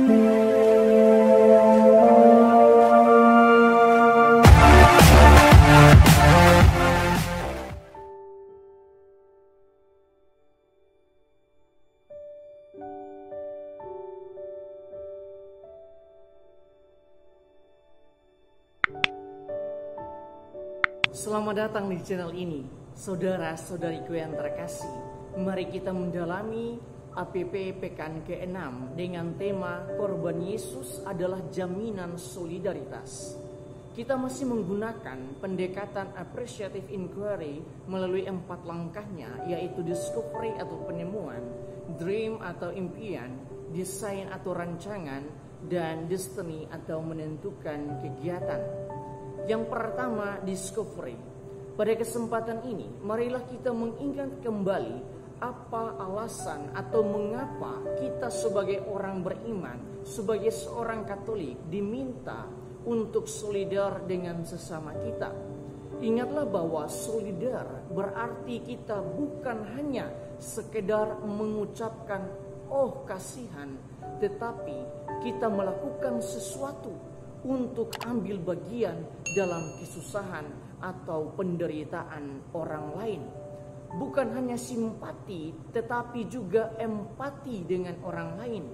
Selamat datang di channel ini, saudara-saudariku yang terkasih. Mari kita mendalami APP Pekan ke-6 dengan tema Korban Yesus adalah Jaminan Solidaritas. Kita masih menggunakan pendekatan appreciative inquiry melalui 4 langkahnya, yaitu discovery atau penemuan, dream atau impian, design atau rancangan, dan destiny atau menentukan kegiatan. Yang pertama, discovery. Pada kesempatan ini, marilah kita mengingat kembali apa alasan atau mengapa kita sebagai orang beriman, sebagai seorang Katolik diminta untuk solidar dengan sesama kita. Ingatlah bahwa solidar berarti kita bukan hanya sekedar mengucapkan "oh kasihan", tetapi kita melakukan sesuatu untuk ambil bagian dalam kesusahan atau penderitaan orang lain. Bukan hanya simpati, tetapi juga empati dengan orang lain.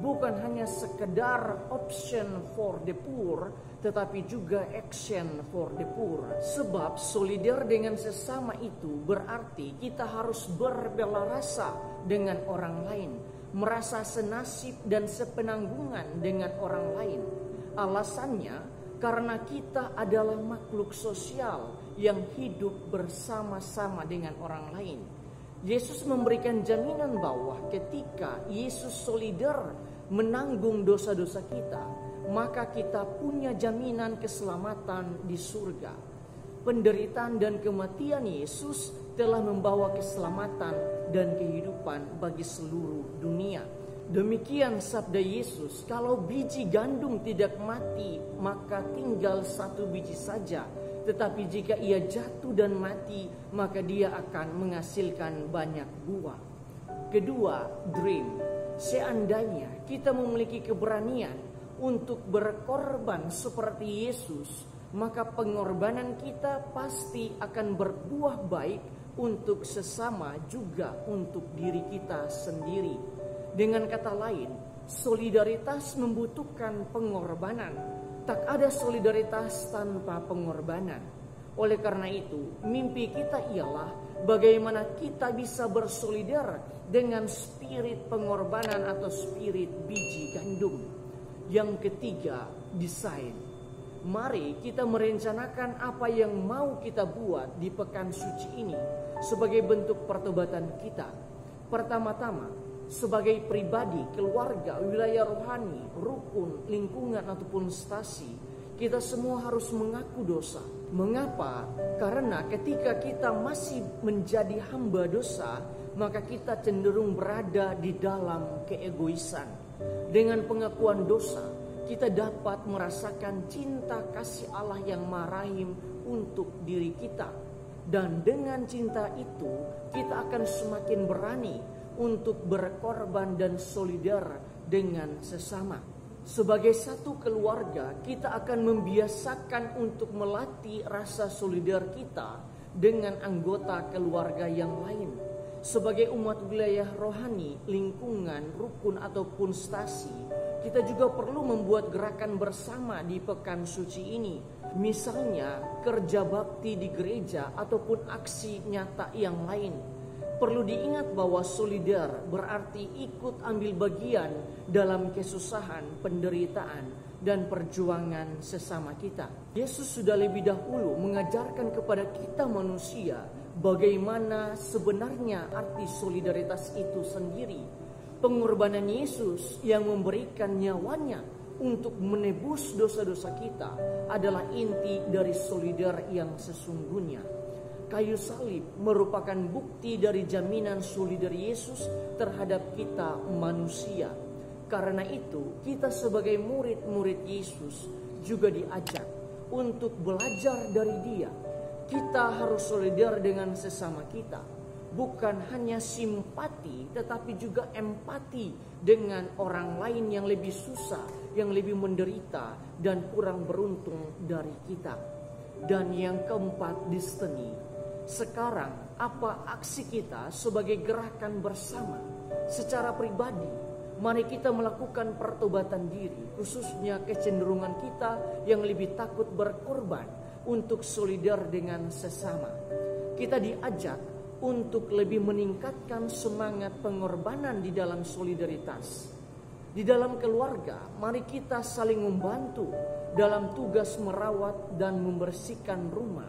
Bukan hanya sekedar option for the poor, tetapi juga action for the poor. Sebab solidar dengan sesama itu berarti kita harus berbela rasa dengan orang lain, merasa senasib dan sepenanggungan dengan orang lain. Alasannya karena kita adalah makhluk sosial yang hidup bersama-sama dengan orang lain. Yesus memberikan jaminan bahwa ketika Yesus solidar menanggung dosa-dosa kita, maka kita punya jaminan keselamatan di surga. Penderitaan dan kematian Yesus telah membawa keselamatan dan kehidupan bagi seluruh dunia. Demikian sabda Yesus, kalau biji gandum tidak mati, maka tinggal 1 biji saja. Tetapi jika ia jatuh dan mati, maka dia akan menghasilkan banyak buah. Kedua, dream. Seandainya kita memiliki keberanian untuk berkorban seperti Yesus, maka pengorbanan kita pasti akan berbuah baik untuk sesama, juga untuk diri kita sendiri. Dengan kata lain, solidaritas membutuhkan pengorbanan. Tak ada solidaritas tanpa pengorbanan. Oleh karena itu, mimpi kita ialah bagaimana kita bisa bersolidar dengan spirit pengorbanan atau spirit biji gandum. Yang ketiga, desain. Mari kita merencanakan apa yang mau kita buat di pekan suci ini sebagai bentuk pertobatan kita. Pertama-tama, sebagai pribadi, keluarga, wilayah rohani, rukun, lingkungan ataupun stasi, kita semua harus mengaku dosa. Mengapa? Karena ketika kita masih menjadi hamba dosa, maka kita cenderung berada di dalam keegoisan. Dengan pengakuan dosa, kita dapat merasakan cinta kasih Allah yang maha rahim untuk diri kita. Dan dengan cinta itu, kita akan semakin berani untuk berkorban dan solidar dengan sesama. Sebagai satu keluarga, kita akan membiasakan untuk melatih rasa solidar kita dengan anggota keluarga yang lain. Sebagai umat wilayah rohani, lingkungan, rukun ataupun stasi, kita juga perlu membuat gerakan bersama di pekan suci ini. Misalnya kerja bakti di gereja ataupun aksi nyata yang lain. Perlu diingat bahwa solidar berarti ikut ambil bagian dalam kesusahan, penderitaan, dan perjuangan sesama kita. Yesus sudah lebih dahulu mengajarkan kepada kita manusia bagaimana sebenarnya arti solidaritas itu sendiri. Pengorbanan Yesus yang memberikan nyawanya untuk menebus dosa-dosa kita adalah inti dari solidar yang sesungguhnya. Kayu salib merupakan bukti dari jaminan solidar Yesus terhadap kita manusia. Karena itu, kita sebagai murid-murid Yesus juga diajak untuk belajar dari Dia. Kita harus solidar dengan sesama kita, bukan hanya simpati simpati, tetapi juga empati dengan orang lain yang lebih susah, yang lebih menderita dan kurang beruntung dari kita. Dan yang keempat, destiny. Sekarang apa aksi kita sebagai gerakan bersama? Secara pribadi, mari kita melakukan pertobatan diri, khususnya kecenderungan kita yang lebih takut berkorban untuk solidar dengan sesama. Kita diajak untuk lebih meningkatkan semangat pengorbanan di dalam solidaritas. Di dalam keluarga, mari kita saling membantu dalam tugas merawat dan membersihkan rumah.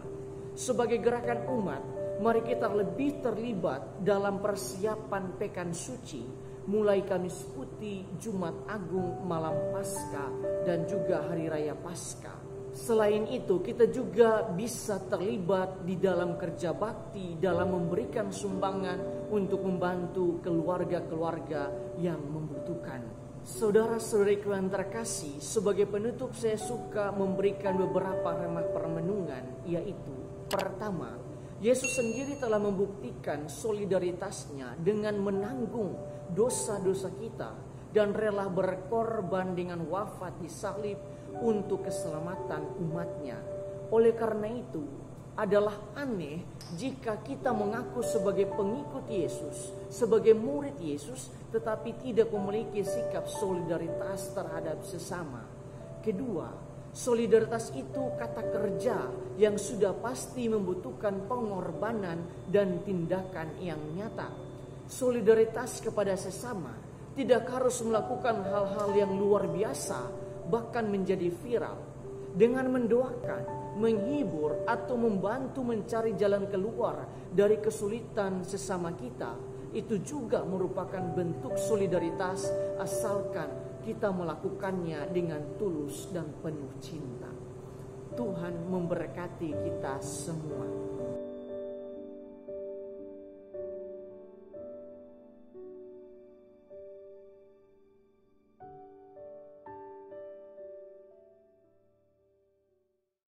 Sebagai gerakan umat, mari kita lebih terlibat dalam persiapan Pekan Suci, mulai Kamis Putih, Jumat Agung, Malam Paskah, dan juga Hari Raya Paskah. Selain itu, kita juga bisa terlibat di dalam kerja bakti, dalam memberikan sumbangan untuk membantu keluarga-keluarga yang membutuhkan. Saudara-saudariku yang terkasih, sebagai penutup saya suka memberikan beberapa remah permenungan, yaitu pertama, Yesus sendiri telah membuktikan solidaritasnya dengan menanggung dosa-dosa kita dan rela berkorban dengan wafat di salib untuk keselamatan umatnya. Oleh karena itu, adalah aneh jika kita mengaku sebagai pengikut Yesus, sebagai murid Yesus, tetapi tidak memiliki sikap solidaritas terhadap sesama. Kedua, solidaritas itu kata kerja yang sudah pasti membutuhkan pengorbanan dan tindakan yang nyata. Solidaritas kepada sesama tidak harus melakukan hal-hal yang luar biasa, bahkan menjadi viral. Dengan mendoakan, menghibur, atau membantu mencari jalan keluar dari kesulitan sesama kita, itu juga merupakan bentuk solidaritas, asalkan kita melakukannya dengan tulus dan penuh cinta. Tuhan memberkati kita semua.